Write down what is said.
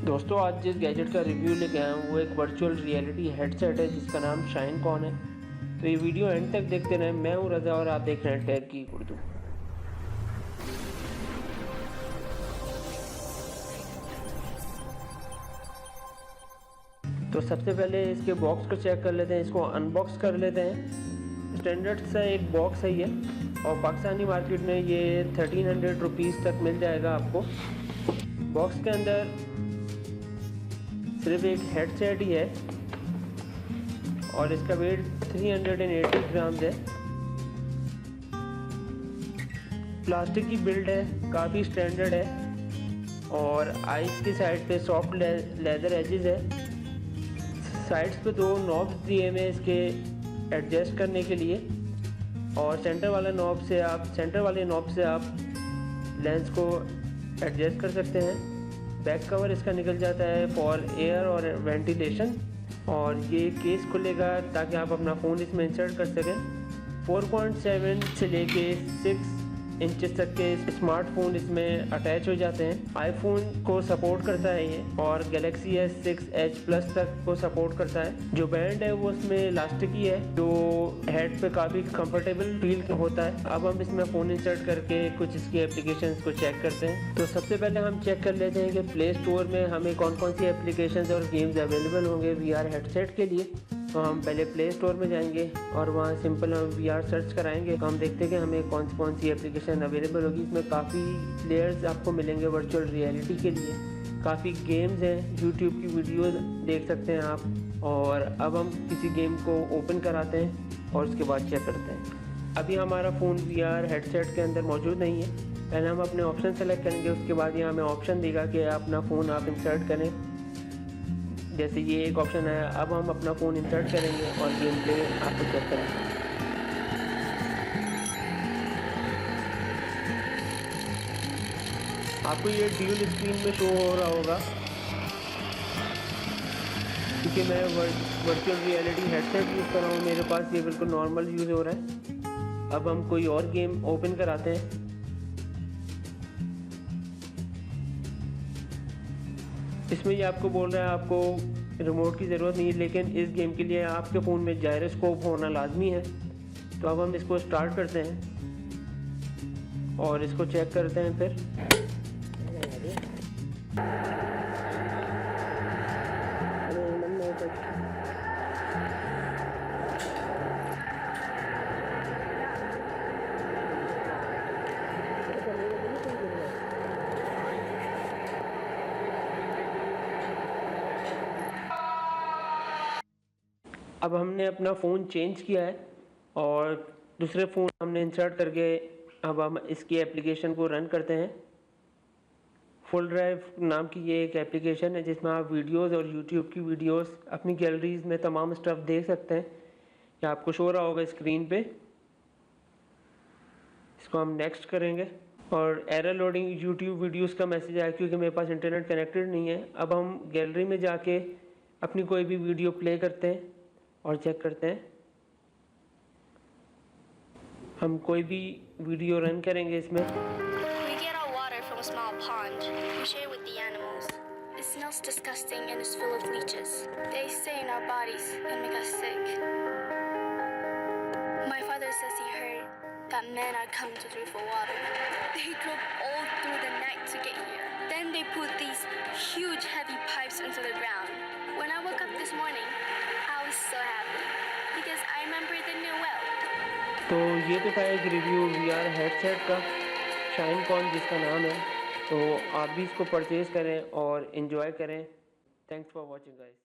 दोस्तों आज जिस गैजेट का रिव्यू लेके आया हूँ वो एक वर्चुअल रियलिटी हेडसेट है जिसका नाम शाइनकॉन है। तो ये वीडियो एंड तक देखते रहें। मैं हूँ रज़ा और आप देख रहे हैं टेक की उर्दू। तो सबसे पहले इसके बॉक्स को चेक कर लेते हैं, इसको अनबॉक्स कर लेते हैं। स्टैंडर्ड सा एक बॉक्स है ये, और पाकिस्तानी मार्केट में ये 1300 रुपीज़ तक मिल जाएगा आपको। बॉक्स के अंदर सिर्फ एक हेडसेट ही है और इसका वेट 380 ग्राम्स है। प्लास्टिक की बिल्ड है, काफ़ी स्टैंडर्ड है और आइस की साइड पे सॉफ्ट लेदर एजेस है। साइड्स पे दो नॉब्स दिए हुए हैं इसके एडजस्ट करने के लिए, और सेंटर वाले नॉब से आप लेंस को एडजस्ट कर सकते हैं। बैक कवर इसका निकल जाता है फॉर एयर और वेंटिलेशन, और ये केस खुलेगा ताकि आप अपना फ़ोन इसमें इंसर्ट कर सकें। 4.7 से लेके 6 इंचेस तक के स्मार्टफोन इसमें अटैच हो जाते हैं। आईफोन को सपोर्ट करता है ये, और गैलेक्सी S6 Edge Plus तक को सपोर्ट करता है। जो बैंड है वो इसमें इलास्टिक ही है, जो हेड पे काफ़ी कंफर्टेबल फील होता है। अब हम इसमें फ़ोन इंसर्ट करके कुछ इसकी एप्लीकेशंस को चेक करते हैं। तो सबसे पहले हम चेक कर लेते हैं कि प्ले स्टोर में हमें कौन कौन सी एप्लीकेशंस और गेम्स अवेलेबल होंगे VR हेडसेट के लिए। तो हम पहले प्ले स्टोर में जाएंगे और वहाँ सिंपल हम VR सर्च कराएंगे। तो हम देखते हैं कि हमें कौन सी एप्लीकेशन अवेलेबल होगी। इसमें काफ़ी प्लेयर्स आपको मिलेंगे वर्चुअल रियलिटी के लिए, काफ़ी गेम्स हैं, यूट्यूब की वीडियोस देख सकते हैं आप। और अब हम किसी गेम को ओपन कराते हैं और उसके बाद चेक करते हैं। अभी हमारा फ़ोन VR हेडसेट के अंदर मौजूद नहीं है। पहले हम अपने ऑप्शन सेलेक्ट करेंगे, उसके बाद ये हमें ऑप्शन देगा कि अपना फ़ोन आप इंसर्ट करें। जैसे ये एक ऑप्शन है। अब हम अपना फ़ोन इंसर्ट करेंगे और गेम प्ले आपको चेक करेंगे। आपको ये ड्यूल स्क्रीन में शो हो रहा होगा क्योंकि मैं वर्चुअल रियलिटी हेडसेट यूज़ कर रहा हूँ। मेरे पास ये बिल्कुल नॉर्मल यूज़ हो रहा है। अब हम कोई और गेम ओपन कराते हैं। इसमें ये आपको बोल रहा है आपको रिमोट की ज़रूरत नहीं है, लेकिन इस गेम के लिए आपके फ़ोन में जायरोस्कोप होना लाजमी है। तो अब हम इसको स्टार्ट करते हैं और इसको चेक करते हैं फिर। अब हमने अपना फ़ोन चेंज किया है और दूसरे फ़ोन हमने इंसर्ट करके अब हम इसकी एप्लीकेशन को रन करते हैं। फुल ड्राइव नाम की ये एक एप्लीकेशन है जिसमें आप वीडियोस और यूट्यूब की वीडियोस अपनी गैलरीज में तमाम स्टफ़ देख सकते हैं। ये आपको शो रहा होगा स्क्रीन पे। इसको हम नेक्स्ट करेंगे और एरर लोडिंग यूट्यूब वीडियोस का मैसेज आया क्योंकि मेरे पास इंटरनेट कनेक्टेड नहीं है। अब हम गैलरी में जाके अपनी कोई भी वीडियो प्ले करते हैं और चेक करते हैं। हम कोई भी वीडियो रन करेंगे इसमें। We get our water from a small pond. We share with the animals. It smells disgusting and is full of leeches. They stay in our bodies and make us sick. My father says he heard that men are coming to drink for water. They drove all through the night to get here. Then they put these huge heavy pipes into the ground. When I woke up this morning, I was so happy because I remembered the new well. तो ये तो था एक review VR headset का, शाइनकॉन जिसका नाम है। तो आप भी इसको परचेज़ करें और इन्जॉय करें। Thanks for watching guys.